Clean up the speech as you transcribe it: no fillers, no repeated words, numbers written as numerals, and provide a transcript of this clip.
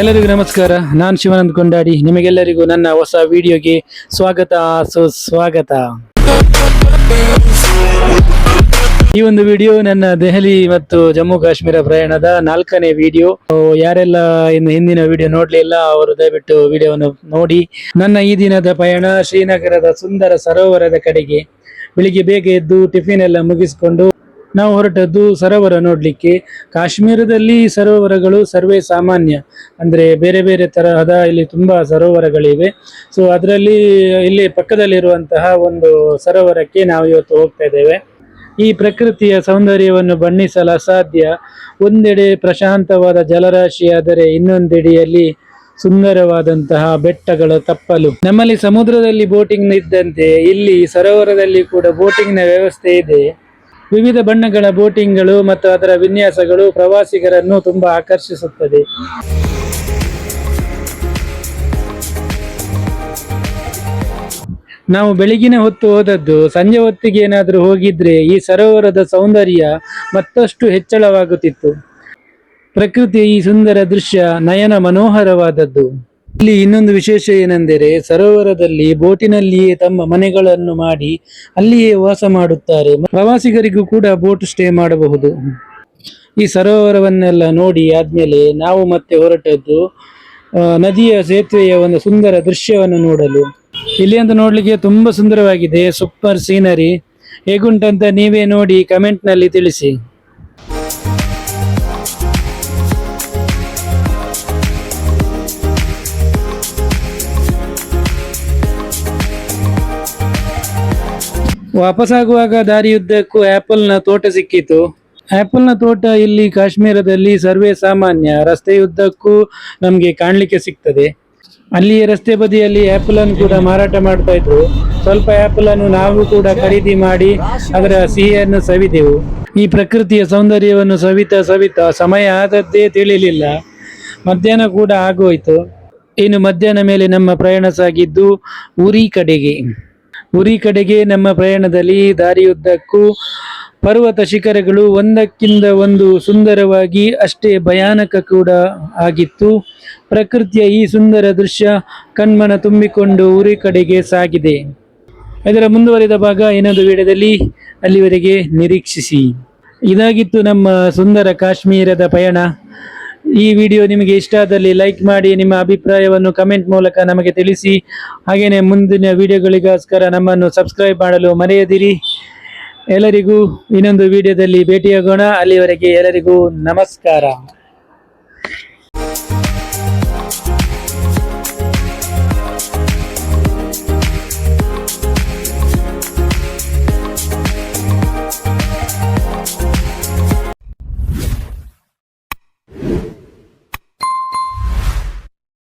ಎಲ್ಲರಿಗೂ ನಮಸ್ಕಾರ. ನಾನು ಶಿವಾನಂದ್ ಕೊಂಡಾಡಿ. ನಿಮಗೆಲ್ಲರಿಗೂ ನನ್ನ ಹೊಸ ವಿಡಿಯೋಗೆ ಸ್ವಾಗತ ಸುಸ್ವಾಗತ. ಈ ಒಂದು ವಿಡಿಯೋ ನನ್ನ ದೆಹಲಿ ಮತ್ತು ಜಮ್ಮು ಕಾಶ್ಮೀರ ಪ್ರಯಾಣದ 4ನೇ ವಿಡಿಯೋ. ಯಾರೆಲ್ಲ ಇನ್ನು ಹಿಂದಿನ ವಿಡಿಯೋ ನೋಡ್ಲಿಲ್ಲ ಅವರು ದಯವಿಟ್ಟು ವಿಡಿಯೋವನ್ನು ನೋಡಿ. ನನ್ನ ಈ ದಿನದ ಪಯಣ ಶ್ರೀನಗರದ ಸುಂದರ ಸರೋವರದ ಕಡೆಗೆ. ಬೆಳಿಗ್ಗೆ ಬೇಗ ಎದ್ದು ಟಿಫಿನ್ ಎಲ್ಲ ಮುಗಿಸಿಕೊಂಡು ನಾವು ಹೊರಟದ್ದು ಸರೋವರ ನೋಡ್ಲಿಕ್ಕೆ. ಕಾಶ್ಮೀರದಲ್ಲಿ ಸರೋವರಗಳು ಸರ್ವೇ ಸಾಮಾನ್ಯ, ಅಂದ್ರೆ ಬೇರೆ ಬೇರೆ ತರಹದ ಇಲ್ಲಿ ತುಂಬಾ ಸರೋವರಗಳಿವೆ. ಸೊ ಅದರಲ್ಲಿ ಇಲ್ಲಿ ಪಕ್ಕದಲ್ಲಿರುವಂತಹ ಒಂದು ಸರೋವರಕ್ಕೆ ನಾವು ಇವತ್ತು ಹೋಗ್ತಾ ಇದ್ದೇವೆ. ಈ ಪ್ರಕೃತಿಯ ಸೌಂದರ್ಯವನ್ನು ಬಣ್ಣಿಸಲು ಅಸಾಧ್ಯ. ಒಂದೆಡೆ ಪ್ರಶಾಂತವಾದ ಜಲರಾಶಿ, ಆದರೆ ಇನ್ನೊಂದೆಡೆಯಲ್ಲಿ ಸುಂದರವಾದಂತಹ ಬೆಟ್ಟಗಳ ತಪ್ಪಲು. ನಮ್ಮಲ್ಲಿ ಸಮುದ್ರದಲ್ಲಿ ಬೋಟಿಂಗ್ ಇದ್ದಂತೆ ಇಲ್ಲಿ ಸರೋವರದಲ್ಲಿ ಕೂಡ ಬೋಟಿಂಗ್ ನ ವ್ಯವಸ್ಥೆ ಇದೆ. ವಿವಿಧ ಬಣ್ಣಗಳ ಬೋಟಿಂಗ್ಗಳು ಮತ್ತು ಅದರ ವಿನ್ಯಾಸಗಳು ಪ್ರವಾಸಿಗರನ್ನು ತುಂಬಾ ಆಕರ್ಷಿಸುತ್ತದೆ. ನಾವು ಬೆಳಗಿನ ಹೊತ್ತು ಹೋದದ್ದು. ಸಂಜೆ ಹೊತ್ತಿಗೆ ಏನಾದರೂ ಹೋಗಿದ್ರೆ ಈ ಸರೋವರದ ಸೌಂದರ್ಯ ಮತ್ತಷ್ಟು ಹೆಚ್ಚಳವಾಗುತ್ತಿತ್ತು. ಪ್ರಕೃತಿಯ ಈ ಸುಂದರ ದೃಶ್ಯ ನಯನ ಮನೋಹರವಾದದ್ದು. ಇಲ್ಲಿ ಇನ್ನೊಂದು ವಿಶೇಷ ಏನೆಂದರೆ, ಸರೋವರದಲ್ಲಿ ಬೋಟಿನಲ್ಲಿಯೇ ತಮ್ಮ ಮನೆಗಳನ್ನು ಮಾಡಿ ಅಲ್ಲಿಯೇ ವಾಸ ಮಾಡುತ್ತಾರೆ. ಪ್ರವಾಸಿಗರಿಗೂ ಕೂಡ ಬೋಟ್ ಸ್ಟೇ ಮಾಡಬಹುದು. ಈ ಸರೋವರವನ್ನೆಲ್ಲ ನೋಡಿ ಆದ್ಮೇಲೆ ನಾವು ಮತ್ತೆ ಹೊರಟದ್ದು ನದಿಯ ಸೇತುವೆಯ ಒಂದು ಸುಂದರ ದೃಶ್ಯವನ್ನು ನೋಡಲು. ಇಲ್ಲಿ ಅಂತ ನೋಡ್ಲಿಕ್ಕೆ ತುಂಬಾ ಸುಂದರವಾಗಿದೆ. Super scenery. ಹೇಗುಂಟಂತ ನೀವೇ ನೋಡಿ ಕಮೆಂಟ್ ನಲ್ಲಿ ತಿಳಿಸಿ. ವಾಪಸ್ಸಾಗುವಾಗ ದಾರಿಯುದ್ದಕ್ಕೂ ಆಪಲ್ ನ ತೋಟ ಸಿಕ್ಕಿತು. ಆಪಲ್ ನ ತೋಟ ಇಲ್ಲಿ ಕಾಶ್ಮೀರದಲ್ಲಿ ಸರ್ವೇ ಸಾಮಾನ್ಯ. ರಸ್ತೆಯುದ್ದಕ್ಕೂ ನಮ್ಗೆ ಕಾಣ್ಲಿಕ್ಕೆ ಸಿಗ್ತದೆ. ಅಲ್ಲಿಯೇ ರಸ್ತೆ ಬದಿಯಲ್ಲಿ ಆಪಲ್ ಅನ್ನು ಕೂಡ ಮಾರಾಟ ಮಾಡ್ತಾ ಇದ್ರು. ಸ್ವಲ್ಪ ಆಪಲ್ ಅನ್ನು ನಾವು ಕೂಡ ಖರೀದಿ ಮಾಡಿ ಅದರ ಸಿಹಿಯನ್ನು ಸವಿದೆವು. ಈ ಪ್ರಕೃತಿಯ ಸೌಂದರ್ಯವನ್ನು ಸವಿತಾ ಸಮಯ ಆದದ್ದೇ ತಿಳಿಲಿಲ್ಲ. ಮಧ್ಯಾಹ್ನ ಕೂಡ ಆಗೋಯ್ತು. ಇನ್ನು ಮಧ್ಯಾಹ್ನ ಮೇಲೆ ನಮ್ಮ ಪ್ರಯಾಣ ಸಾಗಿದ್ದು ಉರಿ ಕಡೆಗೆ. ನಮ್ಮ ಪ್ರಯಾಣದಲ್ಲಿ ದಾರಿಯುದ್ದಕ್ಕೂ ಪರ್ವತ ಶಿಖರಗಳು ಒಂದಕ್ಕಿಂತ ಒಂದು ಸುಂದರವಾಗಿ ಅಷ್ಟೇ ಭಯಾನಕ ಕೂಡ ಆಗಿತ್ತು. ಪ್ರಕೃತಿಯ ಈ ಸುಂದರ ದೃಶ್ಯ ಕಣ್ಮನ ತುಂಬಿಕೊಂಡು ಉರಿ ಕಡೆಗೆ ಸಾಗಿದೆ. ಇದರ ಮುಂದುವರಿದ ಭಾಗ ಇನ್ನೊಂದು ವಿಡಿಯೋದಲ್ಲಿ. ಅಲ್ಲಿವರೆಗೆ ನಿರೀಕ್ಷಿಸಿ. ಇದಾಗಿತ್ತು ನಮ್ಮ ಸುಂದರ ಕಾಶ್ಮೀರದ ಪಯಣ. ಈ ವಿಡಿಯೋ ನಿಮಗೆ ಇಷ್ಟ ಆದಲ್ಲಿ ಲೈಕ್ ಮಾಡಿ, ನಿಮ್ಮ ಅಭಿಪ್ರಾಯವನ್ನು ಕಮೆಂಟ್ ಮೂಲಕ ನಮಗೆ ತಿಳಿಸಿ. ಹಾಗೆಯೇ ಮುಂದಿನ ವಿಡಿಯೋಗಳಿಗೋಸ್ಕರ ನಮ್ಮನ್ನು ಸಬ್ಸ್ಕ್ರೈಬ್ ಮಾಡಲು ಮರೆಯದಿರಿ. ಎಲ್ಲರಿಗೂ ಇನ್ನೊಂದು ವಿಡಿಯೋದಲ್ಲಿ ಭೇಟಿಯಾಗೋಣ. ಅಲ್ಲಿವರೆಗೆ ಎಲ್ಲರಿಗೂ ನಮಸ್ಕಾರ.